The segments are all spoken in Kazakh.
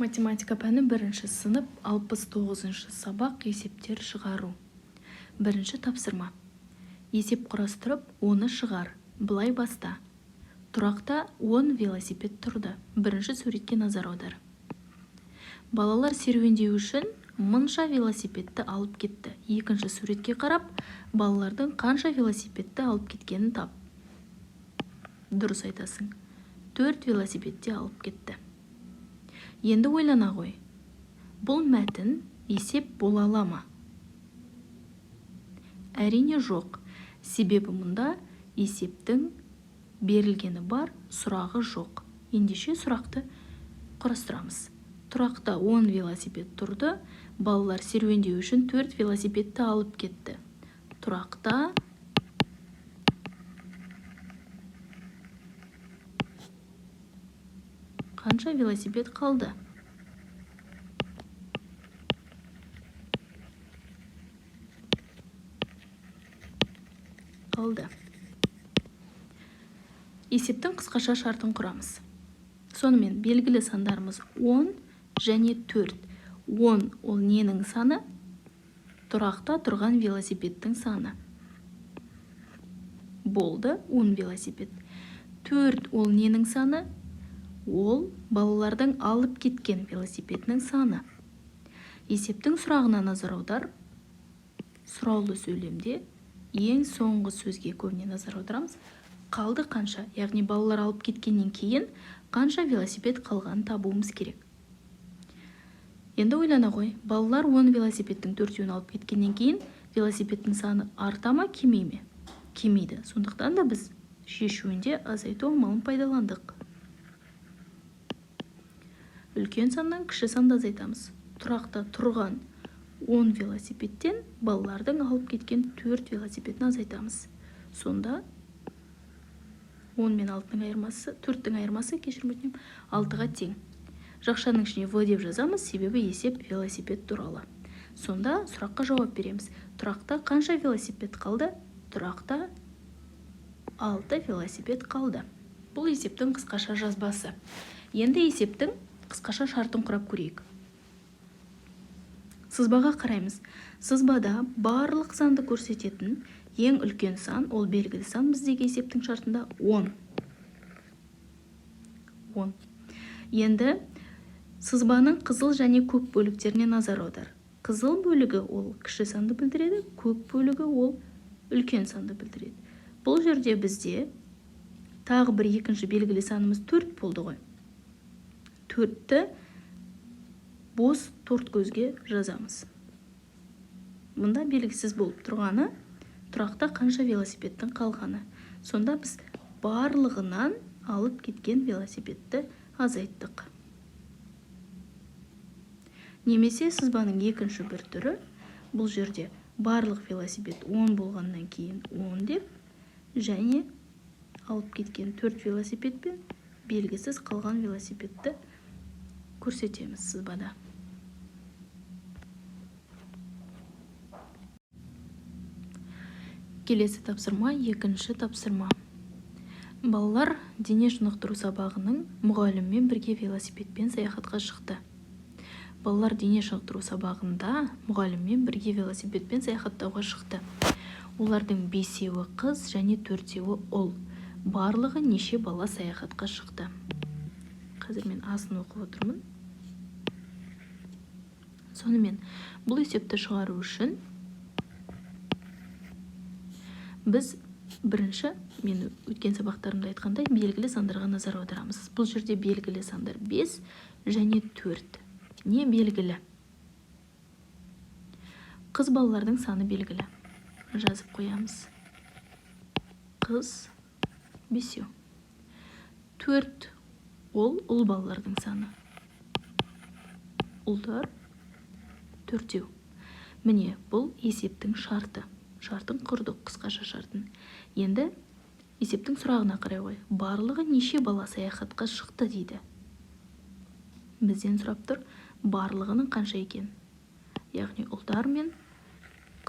Математика пәні 1-ші сынып 69-шы сабақ есептер шығару. 1-ші тапсырма. Есеп құрастырып, оны шығар. Былай баста. Тұрақта 10 велосипед тұрды. 1-ші суретке назар аудар. Балалар серуендеу үшін мыңша велосипедті алып кетті. 2-ші суретке қарап, балалардың қанша велосипедті алып кеткенін тап. Дұрыс айтасың. 4 велосипедті алып кетті. Енді ойлана ғой. Бұл мәтін есеп бола ала ма? Әрине жоқ. Себебі мұнда есептің берілгені бар, сұрағы жоқ. Ендеше сұрақты құрастырамыз. Тұрақта 10 велосипед тұрды. Балалар серуендеу үшін 4 велосипедті алып кетті. Тұрақта қанша велосипед қалды? Есептің қысқаша шартын құрамыз. Сонымен белгілі сандарымыз 10 және 4. 10 ол ненің саны? Тұрақта тұрған велосипедтің саны. Болды 10 велосипед. 4 ол ненің саны? Ол балалардың алып кеткен велосипедінің саны. Есептің сұрағына назар аудар. Сұраулы сөйлемде ең соңғы сөзге көбіне назар аударамыз. Қалды қанша, яғни балалар алып кеткеннен кейін қанша велосипед қалғанын табуымыз керек. Енді ойлана ғой, балалар 10 велосипедтің 4-еуін алып кеткеннен кейін велосипедтің саны арта ма, кемей ме? Кемейді. Сондықтан да біз шешуінде азайту амалын пайдаландық. Үлкен саннан кіші санды азайтамыз. Тұрақта тұрған 10 велосипедтен балалардың алып кеткен 4 велосипедін азайтамыз. Сонда 10 мен 6-ның айырмасы, 4-дің айырмасы, кешірім өтінем, 6-ға тең. Жақшаның ішіне В деп жазамыз, себебі есеп велосипед туралы. Сонда сұраққа жауап береміз. Тұрақта қанша велосипед қалды? Тұрақта 6 велосипед қалды. Бұл есептің қысқаша жазбасы. Енді есептің қысқаша шартын құрап көрейік. Сызбаға қараймыз. Сызбада барлық санды көрсететін ең үлкен сан, ол белгілі сан біздегі есептің шартында 10. Енді сызбаның қызыл және көк бөліктеріне назар аудар. Қызыл бөлігі ол кіші санды білдіреді, көк бөлігі ол үлкен санды білдіреді. Бұл жерде бізде тағы бір екінші белгілі санымыз 4 болды ғой. 4-ті бос торт көзге жазамыз. Мұнда белгісіз болып тұрғаны тұрақта қанша велосипедтің қалғаны. Сонда біз барлығынан алып кеткен велосипедті азайттық. Немесе сызбаның екінші бір түрі, бұл жерде барлық велосипед 10 болғаннан кейін 10 деп, және алып кеткен 4 велосипед пен белгісіз қалған велосипедті көрсетеміз сызбада. Келесі тапсырма, екінші тапсырма. Балалар дене шынықтыру сабағының мұғаліммен бірге велосипедпен саяхатқа шықты. Балалар дене шынықтыру сабағында мұғаліммен бірге велосипедпен саяхаттауға шықты. Олардың 5-еуі қыз және 4-еуі ұл. Барлығы неше бала саяхатқа шықты? Қазір мен асын оқып отырмын. Сонымен, бұл есепті шығару үшін біз бірінші, мен өткен сабақтарымда айтқандай, белгілі сандарға назар аударамыз. Бұл жерде белгілі сандар 5 және 4. Не белгілі? Қыз балалардың саны белгілі. Жазып қоямыз. Қыз 5. 4 ол ұл балалардың саны. Ұлдар 4. Міне, бұл есептің шарты. Шартын құрдық, қысқаша шартын. Енді есептің сұрағына қарай ғой. Барлығы неше бала саяхатқа шықты дейді. Бізден сұрап тұр, барлығының қанша екен? Яғни ұлдар мен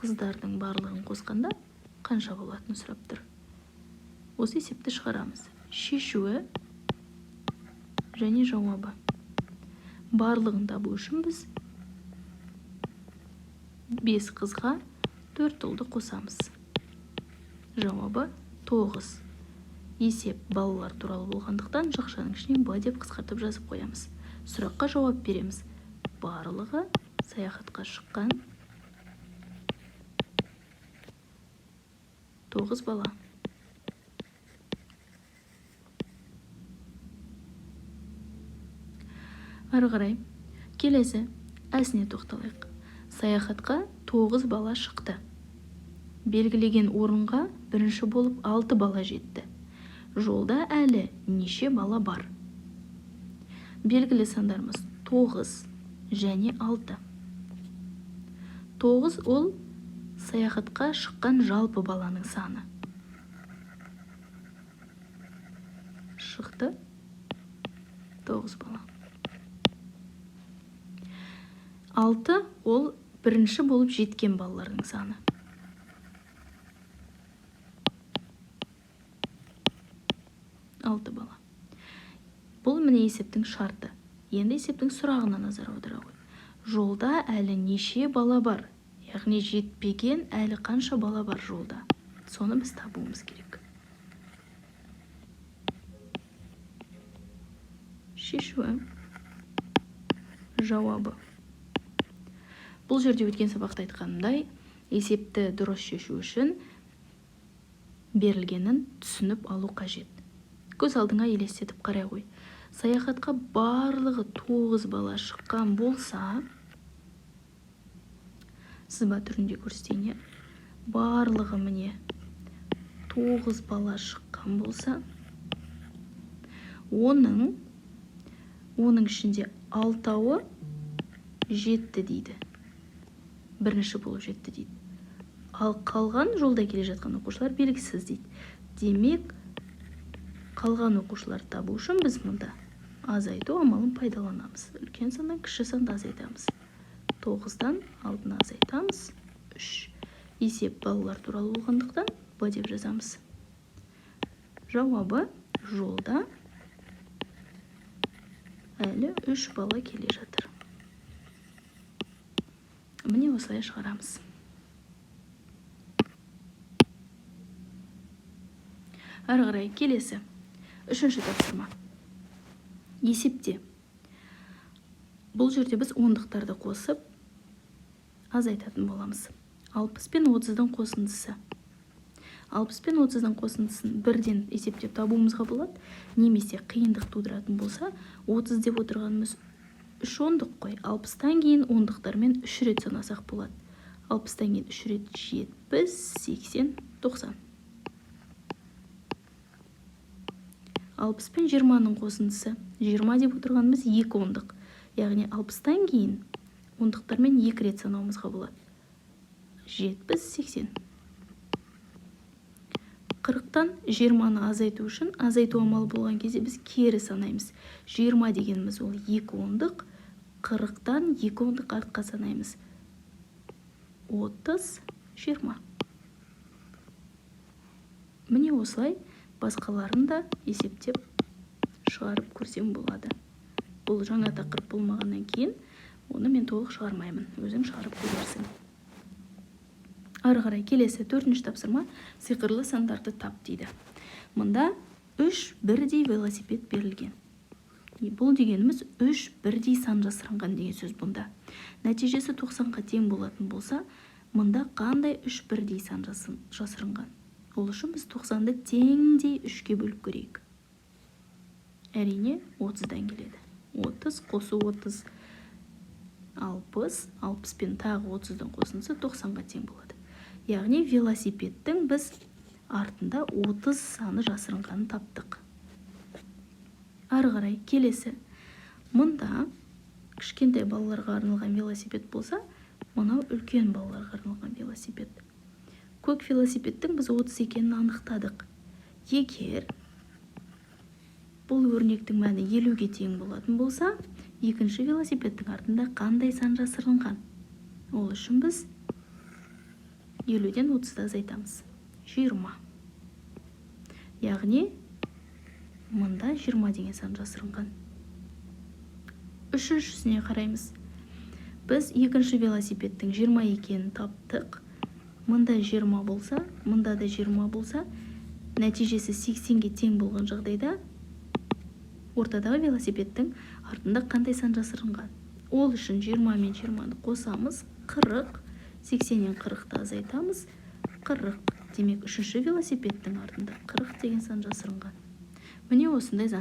қыздардың барлығын қосқанда қанша болатынын сұрап тұр. Осы есепті шығарамыз. Шешуі және жауабы. барлығын табу үшін біз 5 қызға 4 ұлды қосамыз. Жауабы 9. Есеп балалар туралы болғандықтан жақшаның ішіне Б деп қысқартып жазып қоямыз. Сұраққа жауап береміз. Барлығы саяхатқа шыққан 9 бала. Ары қарай келесі әсіне тоқталайық. Саяхатқа 9 бала шықты. Белгілеген орынға бірінші болып 6 бала жетті. Жолда әлі неше бала бар? Белгілі сандарымыз 9 және 6. 9 ол саяхатқа шыққан жалпы баланың саны. Шықты 9 бала. 6 ол бірінші болып жеткен балалардың саны. 6 бала. Бұл міне есептің шарты. Енді есептің сұрағына назар аударайық. Жолда әлі неше бала бар? Яғни жетпеген әлі қанша бала бар жолда? Соны біз табуымыз керек. Шешуі. Жауабы. Бұл жерде өткен сабақта айтқанымдай, есепті дұрыс шешу үшін берілгенін түсініп алу қажет. Көз алдыңа елестетіп қарай қой. Саяхатқа барлығы 9 бала шыққан болса, сызба түрінде көрсетейін. Барлығы міне 9 бала шыққан болса, оның ішінде 6-ы жетті дейді. Бірінші болып жетті дейді. Ал қалған жолда келе жатқан оқушылар белгісіз дейді. Демек, қалған оқушылар табу үшін біз мұнда азайту амалын пайдаланамыз. Үлкен саннан кіші санды азайтамыз. 9-дан 6-ны азайтамыз. 3. Есеп балалар туралы болғандықтан Б деп жазамыз. Жауабы жолда әлі 3 бала келе жатыр. Міне осылай шығарамыз. Ары қарай келесі. 3-ші тапсырма. Есепте. Бұл жерде біз ондықтарды қосып азайтатын боламыз. 60 пен 30-дың қосындысы. 60 пен 30-дың қосындысын бірден есептеп табуымызға болады. Немесе қиындық тудыратын болса, 30 деп отырғанымыз 3 ондық қой. 60-тан кейін ондықтармен 3 рет санасақ болады. 60-тан кейін 3 рет 70, 80, 90. 60 пен 20-ның қосындысы. 20 деп отырғанымыз 2 ондық. Яғни 60-тан кейін ондықтармен 2 рет санауымызға болады. 70, 80. 40-тан 20-ны азайту үшін азайту амалы болған кезде біз кері санаймыз. 20 дегеніміз ол 2 ондық. 40-тан 2 ондық артқа санаймыз. 30, 20. Міне осылай басқаларын да есептеп шығарып көрсем болады. Бұл жаңа тақырып болмағаннан кейін оны мен толық шығармаймын. Өзің шығарып көрерсің. Ары қарай келесі 4-ші тапсырма сиқырлы сандарды тап дейді. Мұнда 3 бірдей велосипед берілген. Бұл дегеніміз 3 бірдей сан жасырынған деген сөз бұнда. Нәтижесі 90-ға тең болатын болса, мұнда қандай 3 бірдей сан жасырынған? Ол үшін біз 90-ды теңдей 3-ке бөліп көрейік. Әрине 30-дан келеді. 30 қосу 30, 60, 60 пен тағы 30-дан қосындысы 90-ға тең болады. Яғни велосипедтің біз артында 30 саны жасырынғанын таптық. Ары қарай келесі. Мұнда кішкентай балаларға арналған велосипед болса, мынау үлкен балаларға арналған велосипед. Көк велосипедтің біз 30 екенін анықтадық. Егер бұл өрнектің мәні 50-ге тең болатын болса, екінші велосипедтің артында қандай сан жасырынған? Ол үшін біз 50-ден 30-ды азайтамыз. 20. Яғни мұнда 20 деген сан жасырынған. үшіншісіне қараймыз. Біз екінші велосипедтің 20 екенін таптық. Мында 20 болса, мында да 20 болса, нәтижесі 80-ге тең болған жағдайда ортадағы велосипедтің артында қандай сан жасырынған? Ол үшін 20 мен 20-ны қосамыз, 40, 80-нен 40-ты азайтамыз, 40. Демек, үшінші велосипедтің артында 40 деген сан жасырынған. Міне осындай заң.